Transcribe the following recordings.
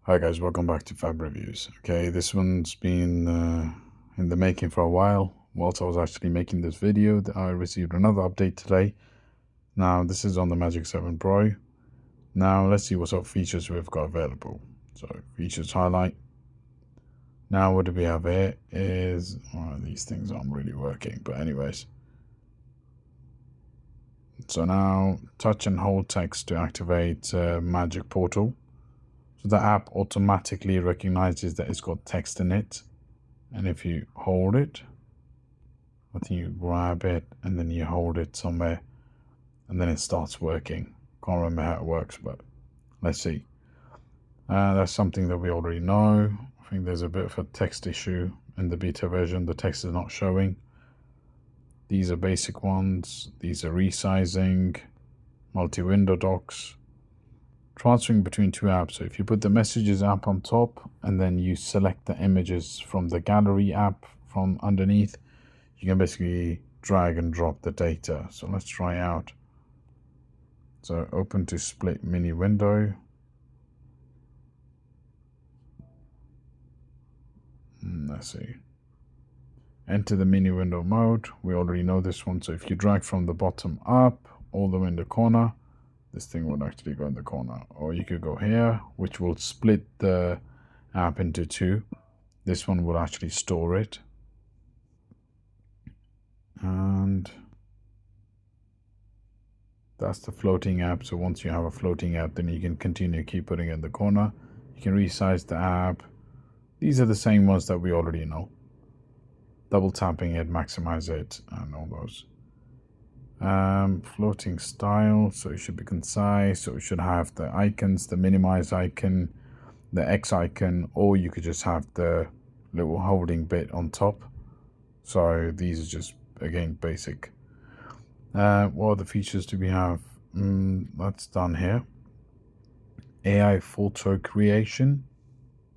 Hi guys, welcome back to FABReviews. Okay, this one's been in the making for a while. Whilst I was actually making this video, I received another update today. Now this is on the Magic 7 Pro. Now let's see what sort of features we've got available. So features highlight. Now what do we have here is, these things aren't really working, but anyways. So now touch and hold text to activate Magic Portal. So the app automatically recognizes that it's got text in it. And if you hold it, I think you grab it and then you hold it somewhere and then it starts working. Can't remember how it works, but let's see. That's something that we already know. I think there's a bit of a text issue in the beta version. The text is not showing. These are basic ones. These are resizing, multi-window docks, transferring between two apps. So if you put the messages app on top and then you select the images from the gallery app from underneath, you can basically drag and drop the data. So let's try out. So open to split mini window. Let's see. Enter the mini window mode. We already know this one. So if you drag from the bottom up all the way in the corner, this thing would actually go in the corner. Or you could go here, which will split the app into two. This one will actually store it. And that's the floating app. So once you have a floating app, then you can continue keep putting it in the corner. You can resize the app. These are the same ones that we already know. Double tapping it, maximize it, and all those. Floating style, so it should be concise. So it should have the icons, the minimize icon, the X icon, or you could just have the little holding bit on top. So these are just, again, basic. What other features do we have? That's done here. AI photo creation.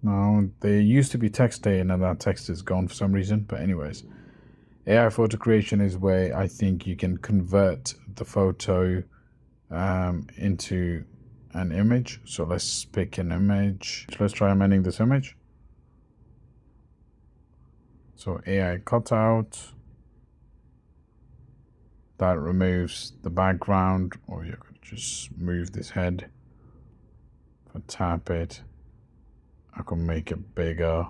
Now, there used to be text there, and now that text is gone for some reason. But anyways, AI photo creation is where I think you can convert the photo into an image. So let's pick an image. Let's try amending this image. So AI cutout. That removes the background, or you could just move this head. If I tap it, I can make it bigger,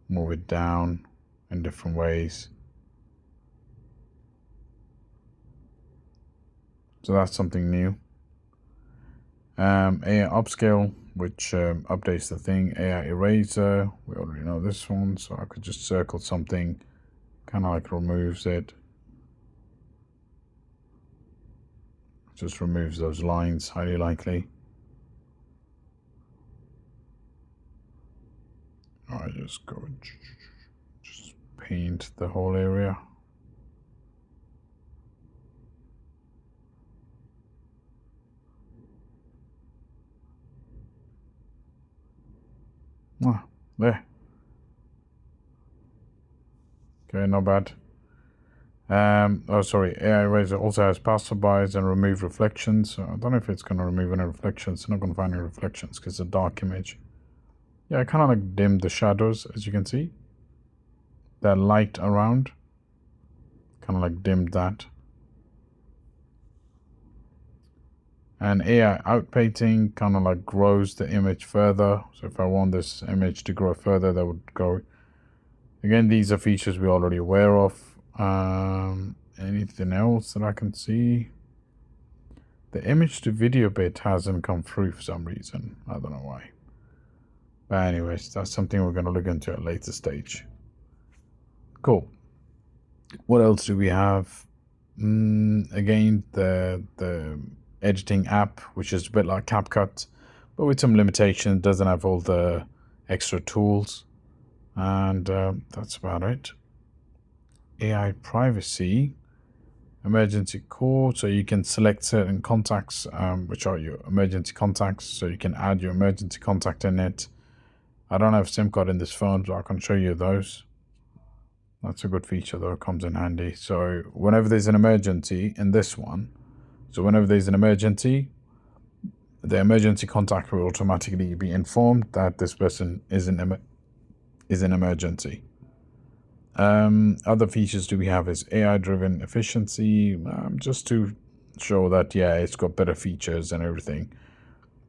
move it down in different ways. So that's something new. AI upscale, which updates the thing. AI eraser, we already know this one, so I could just circle something, kind of like removes it. Just removes those lines, highly likely. I just go just paint the whole area. There. Okay, not bad. Oh, sorry. AI Eraser also has passerbys and remove reflections. So I don't know if it's going to remove any reflections. It's not going to find any reflections because it's a dark image. Yeah, I kind of like dimmed the shadows, as you can see. That light around. Kind of like dimmed that. And AI outpainting kind of like grows the image further. So if I want this image to grow further, that would go. Again, these are features we're already aware of. Anything else that I can see? The image to video bit hasn't come through for some reason. I don't know why. But anyways, that's something we're going to look into at a later stage. Cool. What else do we have? Again, the editing app, which is a bit like CapCut, but with some limitations. Doesn't have all the extra tools. And that's about it. AI privacy, emergency call, so you can select certain contacts, which are your emergency contacts, so you can add your emergency contact in it. I don't have SIM card in this phone, so I can show you those. That's a good feature though, it comes in handy. So whenever there's an emergency in this one, so whenever there's an emergency, the emergency contact will automatically be informed that this person is an emergency. Other features do we have is AI-driven efficiency, just to show that, yeah, it's got better features and everything.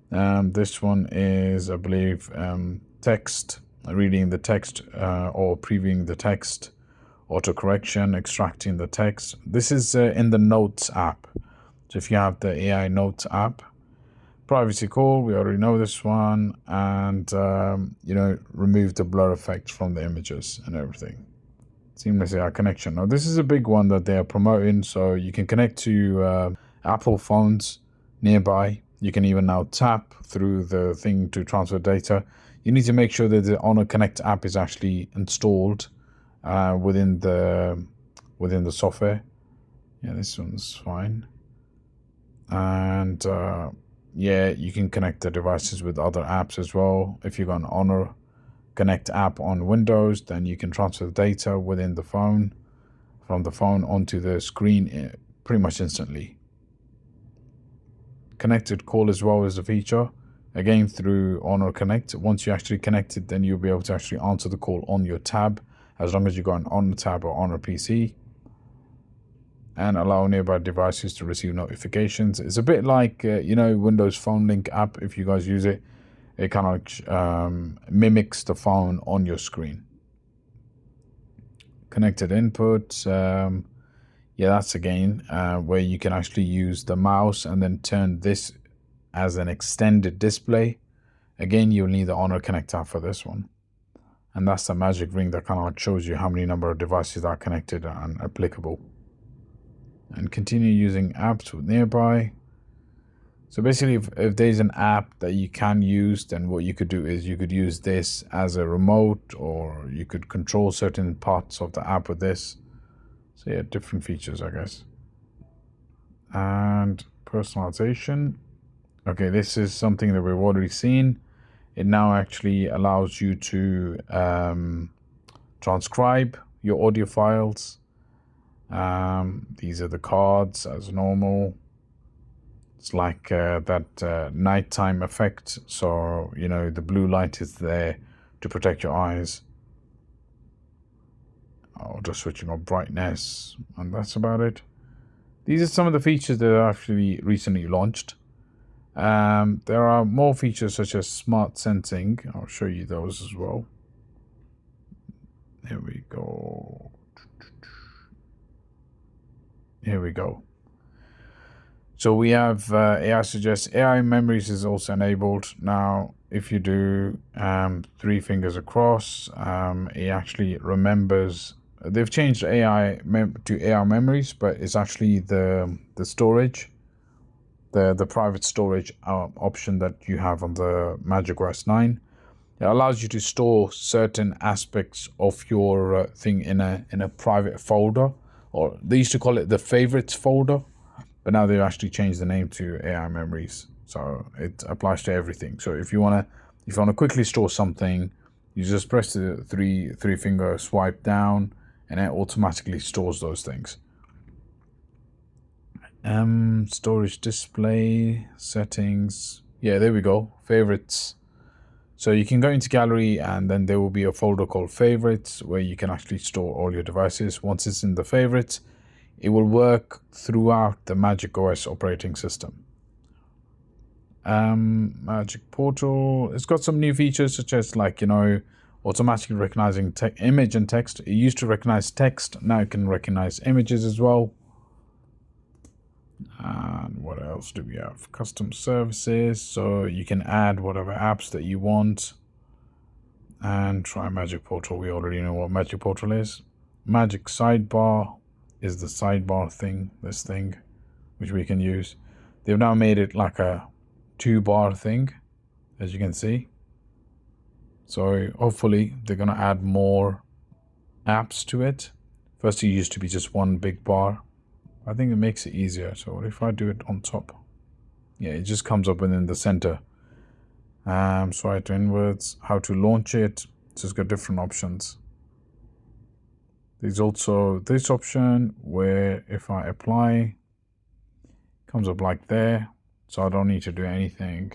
This one is, I believe, text, reading the text or previewing the text, autocorrection, extracting the text. This is in the Notes app. So if you have the AI Notes app, privacy call, we already know this one, and remove the blur effect from the images and everything. Seamless AI connection. Now this is a big one that they are promoting, so you can connect to Apple phones nearby. You can even now tap through the thing to transfer data. You need to make sure that the Honor Connect app is actually installed within the software. Yeah, this one's fine. And yeah, you can connect the devices with other apps as well. If you've got an Honor Connect app on Windows, then you can transfer the data within the phone, from the phone onto the screen pretty much instantly. Connected call as well is a feature, again through Honor Connect. Once you actually connect it, then you'll be able to actually answer the call on your tab, as long as you've got an Honor tab or Honor PC. And allow nearby devices to receive notifications. It's a bit like Windows Phone Link app. If you guys use it, it kind of mimics the phone on your screen. Connected input, yeah, that's again where you can actually use the mouse and then turn this as an extended display. Again, you'll need the Honor Connect app for this one. And that's the magic ring that kind of like shows you how many number of devices are connected and applicable. And continue using apps with nearby. So basically, if there's an app that you can use, then what you could do is you could use this as a remote, or you could control certain parts of the app with this. So yeah, different features, I guess. And personalization. Okay, this is something that we've already seen. It now actually allows you to transcribe your audio files. These are the cards as normal. It's like that nighttime effect. So, the blue light is there to protect your eyes. Oh, just switching on brightness, and that's about it. These are some of the features that are actually recently launched. There are more features such as smart sensing. I'll show you those as well. Here we go. Here we go. So we have AI suggests AI memories is also enabled. Now, if you do 3 fingers across, it actually remembers. They've changed AI to AI memories, but it's actually the storage, the private storage option that you have on the MagicOS 9. It allows you to store certain aspects of your thing in a private folder, or they used to call it the favorites folder, but now they've actually changed the name to AI memories. So it applies to everything. So if you wanna quickly store something, you just press the three finger swipe down, and it automatically stores those things. Storage display settings. Yeah, there we go. Favorites. So you can go into gallery, and then there will be a folder called favorites where you can actually store all your devices. Once it's in the favorites, it will work throughout the MagicOS operating system. Magic Portal, it's got some new features such as automatically recognizing image and text. It used to recognize text, now it can recognize images as well. And what else do we have? Custom services, so you can add whatever apps that you want. And try Magic Portal. We already know what Magic Portal is. Magic Sidebar is the sidebar thing, this thing, which we can use. They've now made it like a 2-bar thing, as you can see. So hopefully they're going to add more apps to it. First it used to be just one big bar. I think it makes it easier. So what if I do it on top? Yeah, it just comes up within the center. Swipe inwards, how to launch it. It's just got different options. There's also this option where if I apply, it comes up like there. so I don't need to do anything.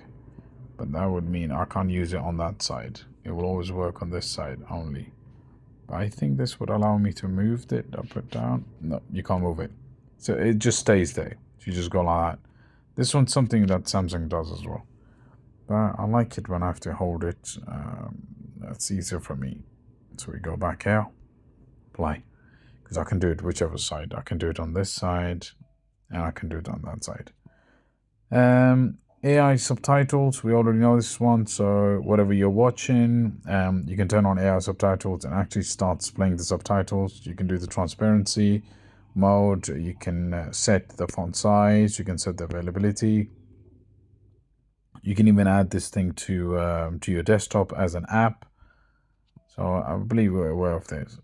But that would mean I can't use it on that side. It will always work on this side only. But I think this would allow me to move it up and down. No, you can't move it. So it just stays there. You just go like that. This one's something that Samsung does as well. But I like it when I have to hold it. That's easier for me. So we go back here. Play. Because I can do it whichever side. I can do it on this side. And I can do it on that side. AI subtitles, we already know this one, so whatever you're watching, you can turn on AI subtitles and actually start displaying the subtitles. You can do the transparency mode, you can set the font size, you can set the availability. You can even add this thing to your desktop as an app. So I believe we're aware of this.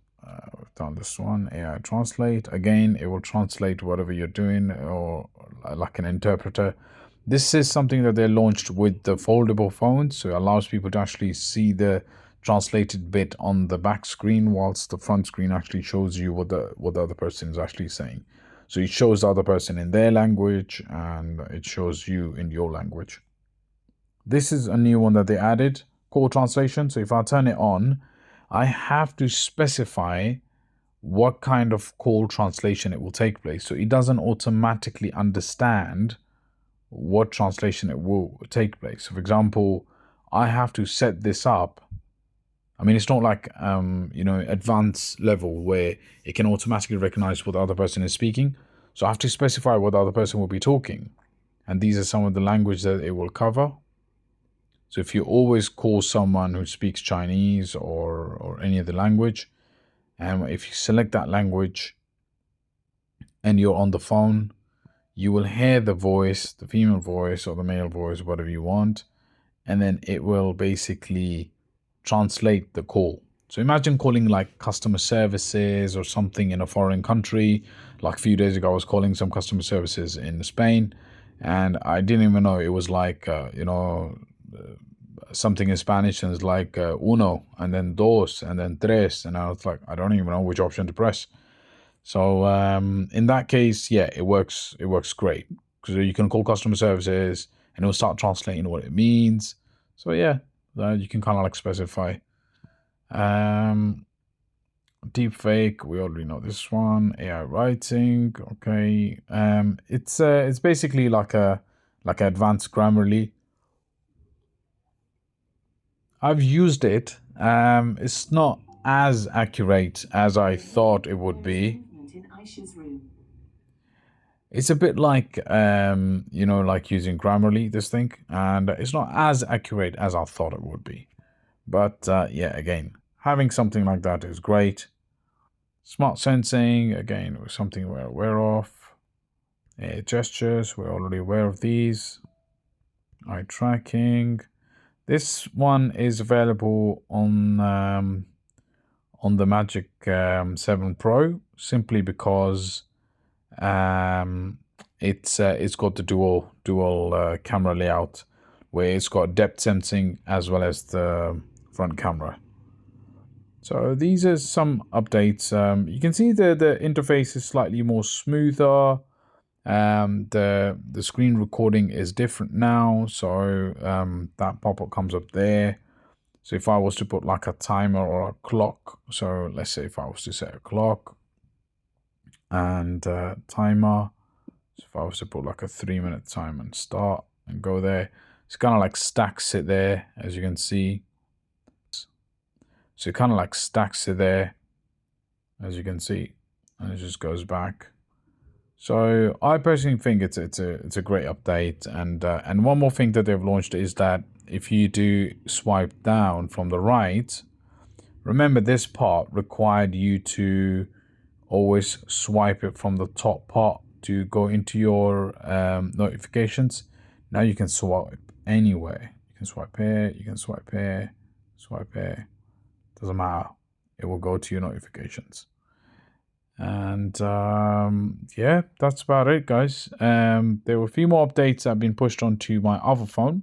We've done this one, AI translate. Again, it will translate whatever you're doing, or like an interpreter. This is something that they launched with the foldable phones, so it allows people to actually see the translated bit on the back screen, whilst the front screen actually shows you what the other person is actually saying. So it shows the other person in their language, and it shows you in your language. This is a new one that they added, call translation. So if I turn it on, I have to specify what kind of call translation it will take place. So it doesn't automatically understand what translation it will take place. So for example, I have to set this up. I mean, it's not like advanced level where it can automatically recognize what the other person is speaking. So I have to specify what the other person will be talking, and these are some of the language that it will cover. So if you always call someone who speaks Chinese or any other language, and if you select that language and you're on the phone, you will hear the voice, the female voice or the male voice, whatever you want, and then it will basically translate the call. So imagine calling like customer services or something in a foreign country. Like a few days ago, I was calling some customer services in Spain, and I didn't even know it was like, something in Spanish, and it's like uno, and then dos, and then tres, and I was like, I don't even know which option to press. So in that case, yeah, it works great, because you can call customer services and it will start translating what it means. So yeah, you can kind of like specify. Deepfake, we already know this one. AI writing, okay. It's basically like advanced Grammarly. I've used it. It's not as accurate as I thought it would be. It's a bit like like using Grammarly, this thing, and it's not as accurate as I thought it would be. But yeah, again, having something like that is great. Smart sensing, again, something we're aware of. Gestures, we're already aware of these. Eye tracking. This one is available on the Magic 7 Pro, simply because it's got the dual camera layout, where it's got depth sensing as well as the front camera. So these are some updates. You can see the interface is slightly more smoother. The screen recording is different now, so that pop-up comes up there. So if I was to put like a timer or a clock, so let's say if I was to set a clock and timer, so if I was to put like a 3-minute time and start and go there, it's kind of like stacks it there, as you can see. So it kind of like stacks it there, as you can see, and it just goes back. So I personally think it's a great update, and one more thing that they've launched is that if you do swipe down from the right, remember this part required you to always swipe it from the top part to go into your notifications. Now you can swipe anywhere. You can swipe here, you can swipe here, swipe here. Doesn't matter. It will go to your notifications. And yeah, that's about it, guys. There were a few more updates that have been pushed onto my other phone.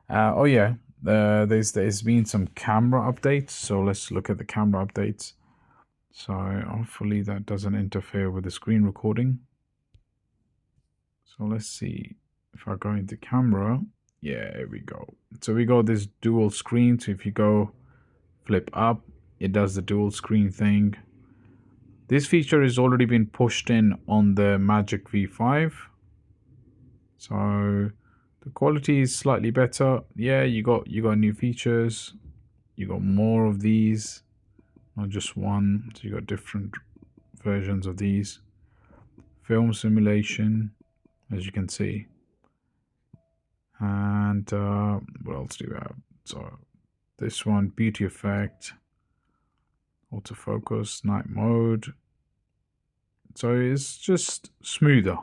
Oh yeah, there's been some camera updates. So let's look at the camera updates. So hopefully that doesn't interfere with the screen recording. So let's see. if I go into camera, yeah, here we go. So we got this dual screen. So if you go flip up, it does the dual screen thing. This feature has already been pushed in on the Magic V5. So the quality is slightly better. Yeah, you got new features. You got more of these, not just one. So you got different versions of these. Film simulation, as you can see. And what else do we have? So this one, beauty effect, autofocus, night mode. So it's just smoother.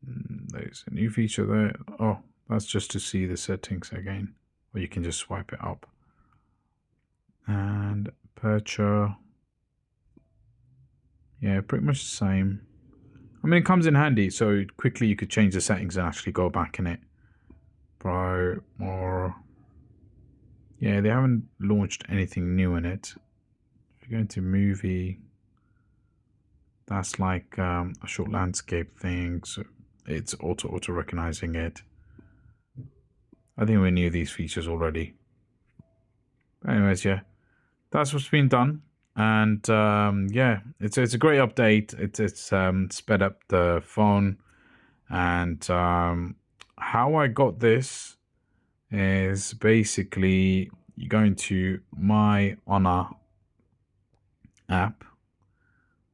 There's a new feature there. Oh, that's just to see the settings again, or you can just swipe it up. And aperture, yeah, pretty much the same. I mean, it comes in handy, so quickly you could change the settings and actually go back in it. Pro, or yeah, they haven't launched anything new in it. If you go into movie, that's like a short landscape thing, so it's auto recognizing it. I think we knew these features already. But anyways, yeah, that's what's been done. And yeah, it's a great update. It's sped up the phone. And how I got this is basically you go into My Honor app,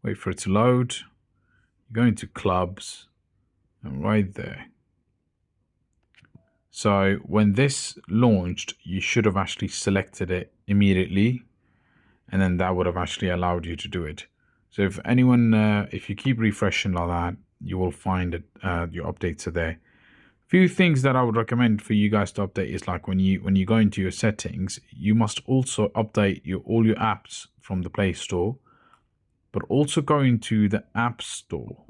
wait for it to load, you go into clubs, and right there. So when this launched, you should have actually selected it immediately, and then that would have actually allowed you to do it. So if anyone, if you keep refreshing like that, you will find that your updates are there. Few things that I would recommend for you guys to update is like when you go into your settings, you must also update all your apps from the Play Store, but also go into the App Store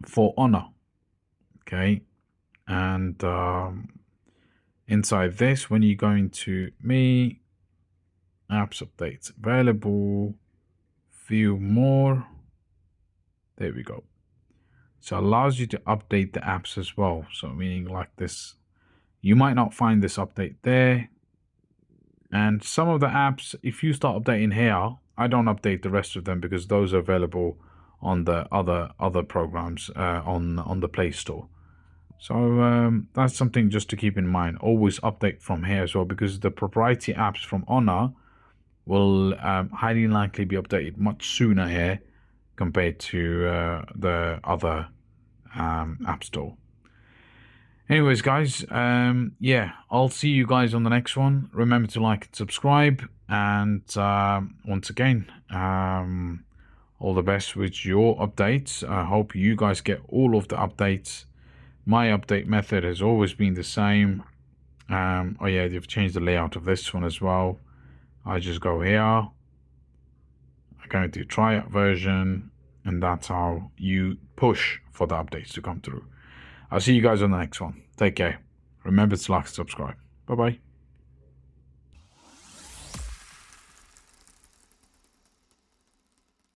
for Honor. Okay, and inside this, when you go into Me, Apps Updates Available, View More, there we go. So it allows you to update the apps as well. So meaning like this, you might not find this update there. And some of the apps, if you start updating here, I don't update the rest of them because those are available on the other programs on the Play Store. So that's something just to keep in mind. Always update from here as well, because the proprietary apps from Honor will highly likely be updated much sooner here compared to the other App Store. Anyways, guys, yeah, I'll see you guys on the next one. Remember to like and subscribe. And once again, all the best with your updates. I hope you guys get all of the updates. My update method has always been the same. Oh yeah, they've changed the layout of this one as well. I just go here. I go into tryout version, and that's how you push for the updates to come through. I'll see you guys on the next one. Take care. Remember to like and subscribe. Bye-bye.